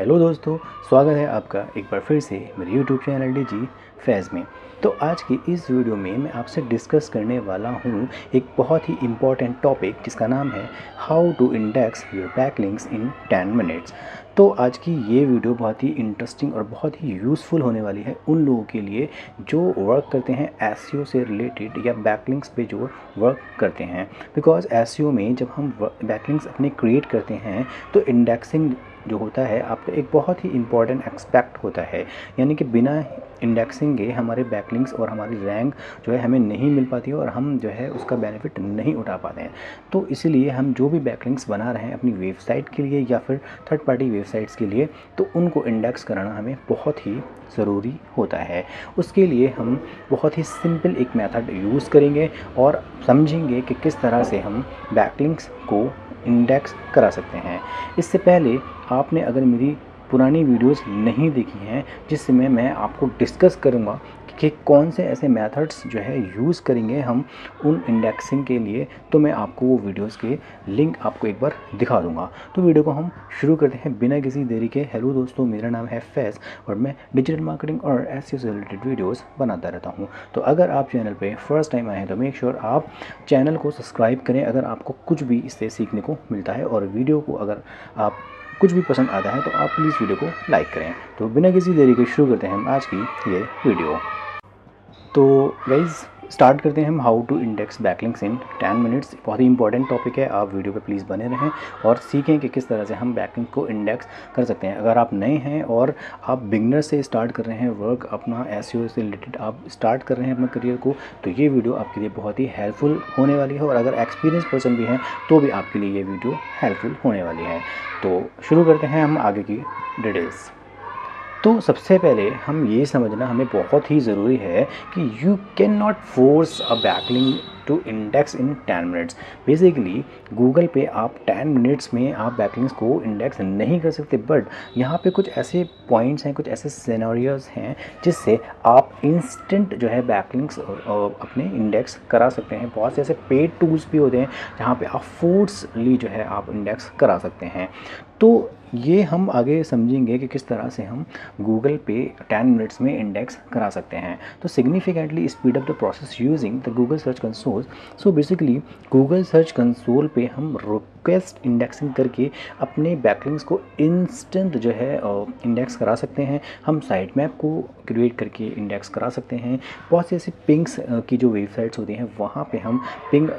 Hello दोस्तों, स्वागत है आपका एक बार फिर से मेरे यूट्यूब चैनल डीजी फैज़ में। तो आज की इस वीडियो में मैं आपसे डिस्कस करने वाला हूँ एक बहुत ही इम्पॉर्टेंट टॉपिक जिसका नाम है how to index your backlinks in 10 minutes. तो आज की ये वीडियो बहुत ही इंटरेस्टिंग और बहुत ही यूज़फुल होने वाली है उन लोगों के लिए जो वर्क करते हैं एसईओ से रिलेटेड या बैकलिंक्स पे जो वर्क करते हैं। बिकॉज एसईओ में जब हम बैकलिंक्स अपने क्रिएट करते हैं तो इंडेक्सिंग जो होता है आपका एक बहुत ही इम्पॉर्टेंट एस्पेक्ट होता है, यानी कि बिना इंडेक्सिंग के हमारे बैकलिंक्स और हमारी रैंक जो है हमें नहीं मिल पाती है और हम जो है उसका बेनिफिट नहीं उठा पाते हैं। तो इसलिए हम जो भी बैकलिंक्स बना रहे हैं अपनी वेबसाइट के लिए या फिर थर्ड पार्टी वेबसाइट्स के लिए, तो उनको इंडेक्स कराना हमें बहुत ही ज़रूरी होता है। उसके लिए हम बहुत ही सिंपल एक मेथड यूज़ करेंगे और समझेंगे कि किस तरह से हम बैकलिंक्स को इंडेक्स करा सकते हैं। इससे पहले आपने अगर मेरी पुरानी वीडियोस नहीं देखी हैं जिसमें मैं आपको डिस्कस करूंगा कि कौन से ऐसे मेथड्स जो है यूज़ करेंगे हम उन इंडेक्सिंग के लिए, तो मैं आपको वो वीडियोस के लिंक आपको एक बार दिखा दूंगा। तो वीडियो को हम शुरू करते हैं बिना किसी देरी के। हेलो दोस्तों, मेरा नाम है फैज़ और मैं डिजिटल मार्केटिंग और एसईओ से रिलेटेड वीडियोस बनाता रहता हूं। तो अगर आप चैनल पे फर्स्ट टाइम आए हैं तो मेक श्योर आप चैनल को सब्सक्राइब करें अगर आपको कुछ भी इससे सीखने को मिलता है, और वीडियो को अगर आप कुछ भी पसंद आता है तो आप प्लीज़ वीडियो को लाइक करें। तो बिना किसी देरी के शुरू करते हैं हम आज की ये वीडियो। तो गाइज़ स्टार्ट करते हैं हम how to index backlinks in 10 minutes. बहुत ही इंपॉर्टेंट टॉपिक है, आप वीडियो पे प्लीज़ बने रहें और सीखें कि किस तरह से हम बैकलिंक को इंडेक्स कर सकते हैं। अगर आप नए हैं और आप बिगनर से स्टार्ट कर रहे हैं वर्क अपना एसईओ से रिलेटेड, आप स्टार्ट कर रहे हैं अपने करियर को, तो ये वीडियो आपके लिए बहुत ही हेल्पफुल होने वाली है। और अगर एक्सपीरियंस पर्सन भी हैं तो भी आपके लिए ये वीडियो हेल्पफुल होने वाली है। तो शुरू करते हैं हम आगे की डिटेल्स। तो सबसे पहले हम ये समझना हमें बहुत ही ज़रूरी है कि you can not force a backlink to index in 10 minutes. Basically Google पे आप 10 मिनट्स में आप बैकलिंक्स को इंडेक्स नहीं कर सकते, बट यहाँ पे कुछ ऐसे पॉइंट्स हैं, कुछ ऐसे सिनेरियोज हैं जिससे आप इंस्टेंट जो है बैकलिंक्स अपने इंडेक्स करा सकते हैं। बहुत से ऐसे पेड टूल्स भी होते हैं जहाँ पे आप फोर्सली जो है आप इंडेक्स करा सकते हैं। तो ये हम आगे समझेंगे कि किस तरह से हम गूगल पे 10 मिनट्स में इंडेक्स करा सकते हैं। तो significantly speed up the process using the Google search console. So basically Google search console पे हम रिक्वेस्ट इंडेक्सिंग करके अपने बैकलिंक्स को इंस्टेंट जो है इंडेक्स करा सकते हैं। हम साइट मैप को क्रिएट करके इंडेक्स करा सकते हैं। बहुत से ऐसे पिंग्स की जो वेबसाइट्स होती हैं वहाँ पे हम पिंग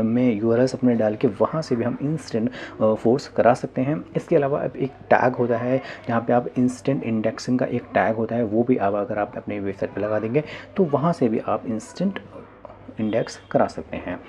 में यूआरएल्स अपने डाल के वहाँ से भी हम इंस्टेंट फोर्स करा सकते हैं। इसके अलावा अब एक टैग होता है जहाँ पे आप इंस्टेंट इंडेक्सिंग का एक टैग होता है, वो भी आप अगर आप अपने वेबसाइट पे लगा देंगे तो वहाँ से भी आप इंस्टेंट इंडेक्स करा सकते हैं।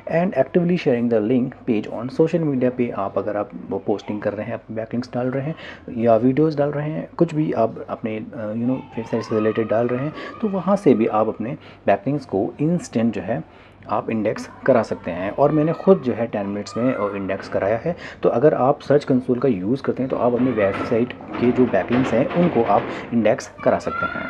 And actively sharing the link page on social media पे, आप अगर आप पोस्टिंग कर रहे हैं, अपने बैकलिंक्स डाल रहे हैं या वीडियोस डाल रहे हैं, कुछ भी आप अपने वेबसाइट से रिलेटेड डाल रहे हैं, तो वहाँ से भी आप अपने बैकलिंक्स को इंस्टेंट जो है आप इंडेक्स करा सकते हैं। और मैंने खुद जो है 10 मिनट्स में इंडेक्स कराया है। तो अगर आप सर्च कंसोल का यूज़ करते हैं तो आप अपनी वेबसाइट के जो बैकलिंक्स हैं उनको आप इंडेक्स करा सकते हैं।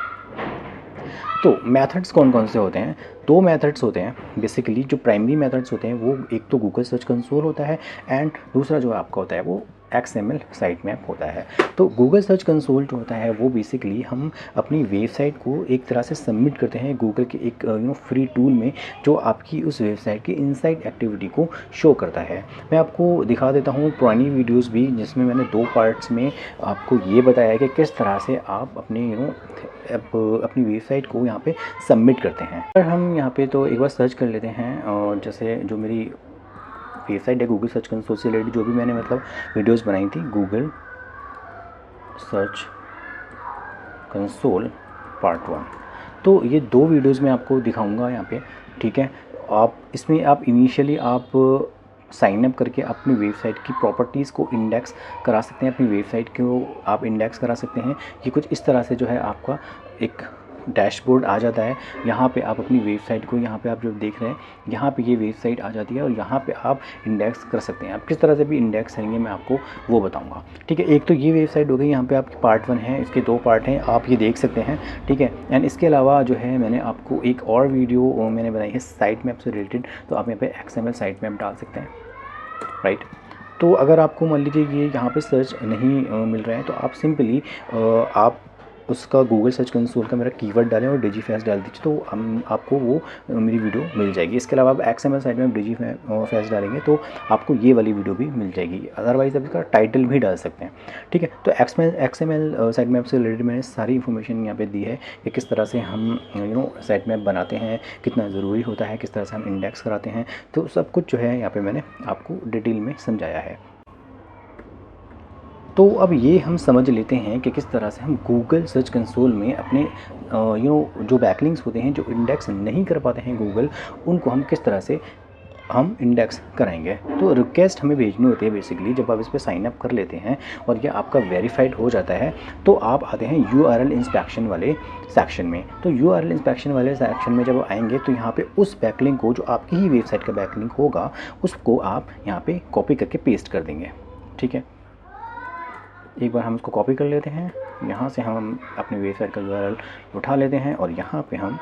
तो मेथड्स कौन कौन से होते हैं? दो मेथड्स होते हैं बेसिकली। जो प्राइमरी मेथड्स होते हैं वो एक तो गूगल सर्च कंसोल होता है एंड दूसरा जो आपका होता है वो XML साइट मैप होता है। तो गूगल सर्च कंसोल जो होता है वो बेसिकली हम अपनी वेबसाइट को एक तरह से सबमिट करते हैं गूगल के एक फ्री टूल में, जो आपकी उस वेबसाइट की इनसाइड एक्टिविटी को शो करता है। मैं आपको दिखा देता हूँ पुरानी वीडियोस भी जिसमें मैंने दो पार्ट्स में आपको ये बताया है कि किस तरह से आप अपने अपनी वेबसाइट को यहाँ पे सबमिट करते हैं। अगर हम यहाँ पे तो एक बार सर्च कर लेते हैं, और जैसे जो मेरी वेबसाइट है गूगल सर्च कंसोल से रिलेटेड जो भी मैंने वीडियोस बनाई थी, गूगल सर्च कंसोल पार्ट 1, तो ये दो वीडियोस मैं आपको दिखाऊंगा यहाँ पे, ठीक है। आप इसमें आप इनिशियली आप साइन अप करके अपनी वेबसाइट की प्रॉपर्टीज़ को इंडेक्स करा सकते हैं, अपनी वेबसाइट को आप इंडेक्स करा सकते हैं। ये कुछ इस तरह से जो है आपका एक डैशबोर्ड आ जाता है। यहाँ पे आप अपनी वेबसाइट को, यहाँ पे आप जो देख रहे हैं यहाँ पे ये वेबसाइट आ जाती है और यहाँ पे आप इंडेक्स कर सकते हैं। आप किस तरह से भी इंडेक्स करेंगे मैं आपको वो बताऊँगा, ठीक है। एक तो ये वेबसाइट हो गई, यहाँ पे आपकी पार्ट 1 है, इसके 2 पार्ट हैं, आप ये देख सकते हैं, ठीक है। एंड इसके अलावा जो है मैंने आपको एक और वीडियो मैंने बनाई है साइट मैप से रिलेटेड, तो आप यहाँ पे XML साइट मैप डाल सकते हैं, राइट। तो अगर आपको मान लीजिए ये यहाँ पे सर्च नहीं मिल रहा है तो आप सिंपली आप उसका गूगल सर्च कंसोल का मेरा कीवर्ड डालें और डिजीफेस डाल दीजिए तो आपको वो मेरी वीडियो मिल जाएगी। इसके अलावा आप XML साइट में आप डिजीफेस डालेंगे तो आपको ये वाली वीडियो भी मिल जाएगी। अदरवाइज़ आप इसका टाइटल भी डाल सकते हैं, ठीक है। तो XML साइट मैप से रिलेटेड मैंने सारी इन्फॉर्मेशन यहाँ पे दी है कि किस तरह से हम साइट मैप बनाते हैं, कितना ज़रूरी होता है, किस तरह से हम इंडेक्स कराते हैं, तो सब कुछ जो है यहाँ पर मैंने आपको डिटेल में समझाया है। तो अब ये हम समझ लेते हैं कि किस तरह से हम गूगल सर्च कंसोल में अपने जो बैकलिंक्स होते हैं, जो इंडेक्स नहीं कर पाते हैं गूगल, उनको हम किस तरह से हम इंडेक्स कराएंगे। तो रिक्वेस्ट हमें भेजनी होती है बेसिकली जब आप इस पर साइन अप कर लेते हैं और ये आपका वेरीफाइड हो जाता है तो आप आते हैं URL इंस्पेक्शन वाले सेक्शन में। तो URL इंस्पेक्शन वाले सेक्शन में जब आएंगे तो यहाँ पे उस बैकलिंक को, जो आपकी ही वेबसाइट का बैकलिंक होगा, उसको आप यहाँ पे कॉपी करके पेस्ट कर देंगे, ठीक है। एक बार हम इसको कॉपी कर लेते हैं, यहाँ से हम अपनी वेबसाइट का URL उठा लेते हैं और यहाँ पे हम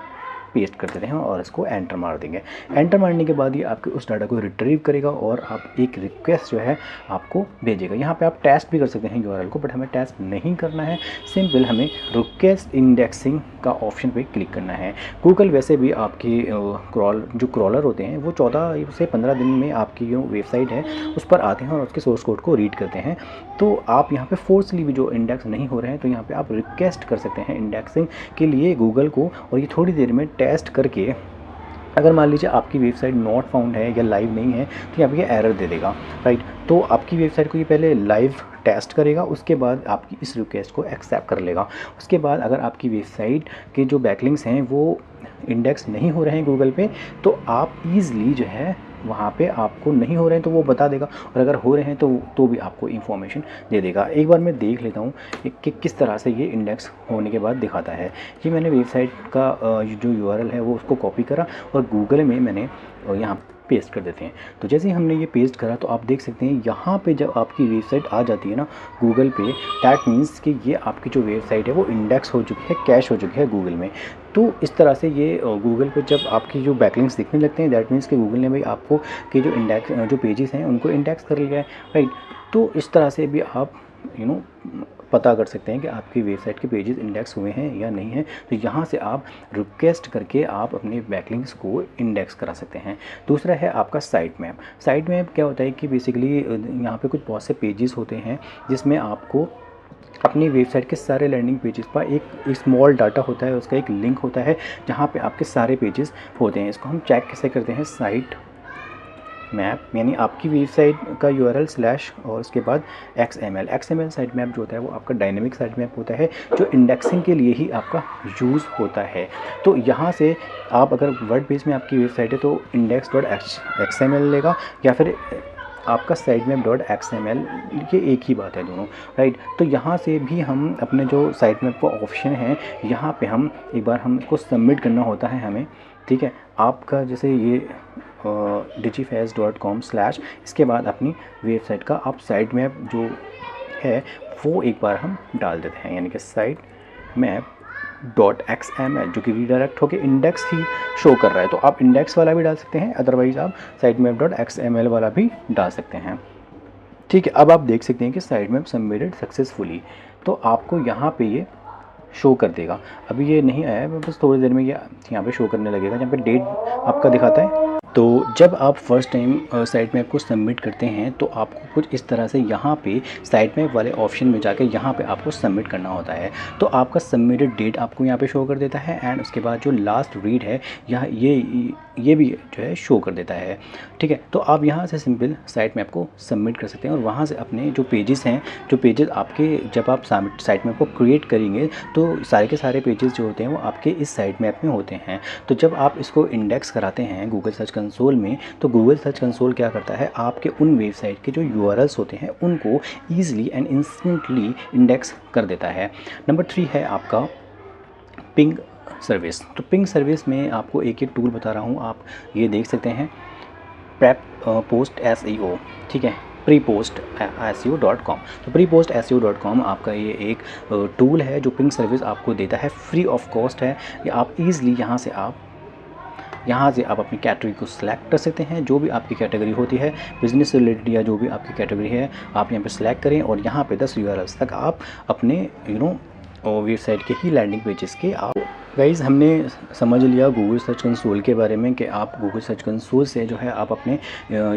पेस्ट कर देते हैं और इसको एंटर मार देंगे। एंटर मारने के बाद ये आपके उस डाटा को रिट्रीव करेगा और आप एक रिक्वेस्ट जो है आपको भेजेगा। यहाँ पे आप टेस्ट भी कर सकते हैं URL को, बट हमें टेस्ट नहीं करना है, सिंपल हमें रिक्वेस्ट इंडेक्सिंग का ऑप्शन पे क्लिक करना है। गूगल वैसे भी आपकी जो क्रॉलर होते हैं वो 14 से 15 दिन में आपकी जो वेबसाइट है उस पर आते हैं और उसके सोर्स कोड को रीड करते हैं। तो आप यहाँ पे फोर्सली भी जो इंडेक्स नहीं हो रहे हैं तो यहाँ पे आप रिक्वेस्ट कर सकते हैं इंडेक्सिंग के लिए गूगल को, और ये थोड़ी देर में टेस्ट करके अगर मान लीजिए आपकी वेबसाइट नॉट फाउंड है या लाइव नहीं है तो यहाँ पे ये एरर दे देगा, राइट। तो आपकी वेबसाइट को ये पहले लाइव टेस्ट करेगा, उसके बाद आपकी इस रिक्वेस्ट को एक्सेप्ट कर लेगा। उसके बाद अगर आपकी वेबसाइट के जो बैकलिंक्स हैं वो इंडेक्स नहीं हो रहे हैं गूगल पे तो आप ईज़िली जो है वहाँ पे आपको नहीं हो रहे हैं तो वो बता देगा, और अगर हो रहे हैं तो भी आपको इन्फॉर्मेशन दे देगा। एक बार मैं देख लेता हूँ कि किस तरह से ये इंडेक्स होने के बाद दिखाता है। ये मैंने वेबसाइट का जो URL है वो उसको कॉपी करा और गूगल में मैंने यहाँ पेस्ट कर देते हैं। तो जैसे ही हमने ये पेस्ट करा तो आप देख सकते हैं यहाँ पे जब आपकी वेबसाइट आ जाती है ना गूगल पे, दैट मीन्स कि ये आपकी जो वेबसाइट है वो इंडेक्स हो चुकी है, कैश हो चुकी है गूगल में। तो इस तरह से ये गूगल पे जब आपकी जो बैकलिंक्स दिखने लगते हैं, दैट मीन्स कि गूगल ने भाई आपको के जो इंडेक्स जो पेजेस हैं उनको इंडेक्स कर लिया है, राइट। तो इस तरह से भी आप पता कर सकते हैं कि आपकी वेबसाइट के पेजेस इंडेक्स हुए हैं या नहीं हैं। तो यहाँ से आप रिक्वेस्ट करके आप अपने बैकलिंक्स को इंडेक्स करा सकते हैं। दूसरा है आपका साइट मैप। साइट मैप क्या होता है कि बेसिकली यहाँ पे कुछ बहुत से पेजेस होते हैं जिसमें आपको अपनी वेबसाइट के सारे लैंडिंग पेजेस पर एक स्मॉल डाटा होता है, उसका एक लिंक होता है जहाँ पे आपके सारे पेजेस होते हैं। इसको हम चेक कैसे करते हैं, साइट मैप यानी आपकी वेबसाइट का URL स्लैश और उसके बाद XML साइट मैप जो होता है वो आपका डायनेमिक साइट मैप होता है जो इंडेक्सिंग के लिए ही आपका यूज़ होता है। तो यहाँ से आप अगर वर्डप्रेस में आपकी वेबसाइट है तो index.xml लेगा या फिर आपका साइट मैप .xml, ये एक ही बात है दोनों, राइट। तो यहाँ से भी हम अपने जो साइट मैप का ऑप्शन है यहाँ पे हम एक बार हमको सबमिट करना होता है हमें, ठीक है। आपका जैसे ये digifast.com/ इसके बाद अपनी वेबसाइट का आप साइट मैप जो है वो एक बार हम डाल देते हैं, यानी कि साइट मैप .xml जो कि रीडायरेक्ट होकर इंडेक्स ही शो कर रहा है। तो आप इंडेक्स वाला भी डाल सकते हैं, अदरवाइज़ आप साइट मैप .xml वाला भी डाल सकते हैं, ठीक है। अब आप देख सकते हैं कि साइट मैप सबमिटेड सक्सेसफुली, तो आपको यहाँ पे ये शो कर देगा। अभी ये नहीं आया है, बस थोड़ी देर में ये यहाँ पे शो करने लगेगा जहाँ पे डेट आपका दिखाता है। तो जब आप फर्स्ट टाइम साइट मैप को सबमिट करते हैं तो आपको कुछ इस तरह से यहाँ पे साइट मैप वाले ऑप्शन में जाके यहाँ पे आपको सबमिट करना होता है। तो आपका सबमिटेड डेट आपको यहाँ पे शो कर देता है एंड उसके बाद जो लास्ट रीड है यहाँ ये भी जो है शो कर देता है, ठीक है। तो आप यहाँ से सिंपल साइट मैप को सबमिट कर सकते हैं और वहाँ से अपने जो पेजेस हैं, जो पेजेस आपके जब आप साइट मैप को क्रिएट करेंगे तो सारे के सारे पेजेस जो होते हैं वो आपके इस साइट मैप में होते हैं। तो जब आप इसको इंडेक्स कराते हैं गूगल सर्च कंसोल में तो गूगल सर्च कंसोल क्या करता है, आपके उन वेबसाइट के जो URLs होते हैं उनको ईजिली एंड इंस्टेंटली इंडेक्स कर देता है। नंबर 3 है आपका पिंग सर्विस। तो पिंग सर्विस में आपको एक टूल बता रहा हूँ, आप ये देख सकते हैं, प्रेप पोस्ट SEO, ठीक है, prepostseo.com। तो prepostseo.com आपका ये एक टूल है जो पिंग सर्विस आपको देता है, फ्री ऑफ कॉस्ट है। या आप ईज़िली यहाँ से आप यहाँ से आप अपनी कैटेगरी को सिलेक्ट कर सकते हैं, जो भी आपकी कैटेगरी होती है, बिजनेस से रिलेटेड या जो भी आपकी कैटेगरी है आप यहाँ पे सिलेक्ट करें और यहाँ पे 10 यूआरएल्स तक आप अपने वेबसाइट के ही लैंडिंग पेजेस के आप गाइज़ हमने समझ लिया गूगल सर्च कंसोल के बारे में कि आप गूगल सर्च कंसोल से जो है आप अपने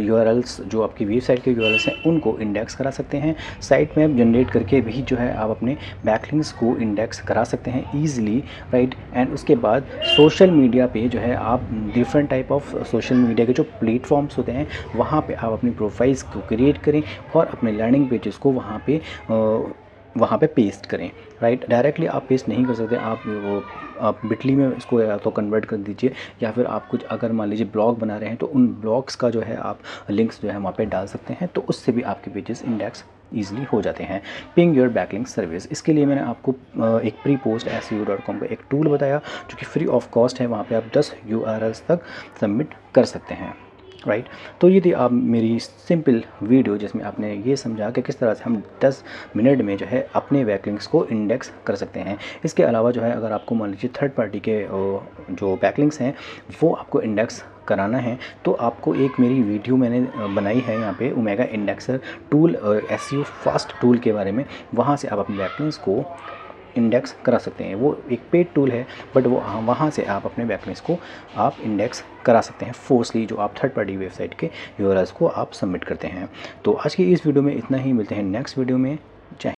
यूआरएल्स जो आपकी वेबसाइट के यूआरएल्स हैं उनको इंडेक्स करा सकते हैं। साइट मैप जनरेट करके भी जो है आप अपने बैकलिंक्स को इंडेक्स करा सकते हैं ईजिली, राइट। एंड उसके बाद सोशल मीडिया पे जो है आप different type of social media के जो प्लेटफॉर्म्स होते हैं वहाँ पे आप अपनी प्रोफाइल्स को क्रिएट करें और अपने लैंडिंग पेजेस को वहाँ पे पेस्ट करें, राइट। डायरेक्टली आप पेस्ट नहीं कर सकते, आप बिटली में इसको या तो कन्वर्ट कर दीजिए या फिर आप कुछ अगर मान लीजिए ब्लॉग बना रहे हैं तो उन ब्लॉग्स का जो है आप लिंक्स जो है वहाँ पे डाल सकते हैं, तो उससे भी आपके पेजेस इंडेक्स ईजिली हो जाते हैं। पिंग योर बैकलिंक सर्विस, इसके लिए मैंने आपको एक प्री पोस्ट SEO.com का एक टूल बताया जो कि फ्री ऑफ कॉस्ट है। वहाँ पे आप 10 URLs तक सबमिट कर सकते हैं, राइट। तो ये थी आप मेरी सिंपल वीडियो जिसमें आपने ये समझा कि किस तरह से हम 10 मिनट में जो है अपने बैकलिंक्स को इंडेक्स कर सकते हैं। इसके अलावा जो है अगर आपको मान लीजिए थर्ड पार्टी के जो बैकलिंक्स हैं वो आपको इंडेक्स कराना है तो आपको एक मेरी वीडियो मैंने बनाई है यहाँ पे omega indexer tool SEO fast tool के बारे में, वहाँ से आप अपने बैकलिंक्स को इंडेक्स करा सकते हैं। वो एक पेड टूल है बट वो वहाँ से आप अपने बैकलिंक्स को आप इंडेक्स करा सकते हैं फोर्सली, जो आप थर्ड पार्टी वेबसाइट के यूआरएल्स को आप सबमिट करते हैं। तो आज की इस वीडियो में इतना ही, मिलते हैं नेक्स्ट वीडियो में। जय हिंद।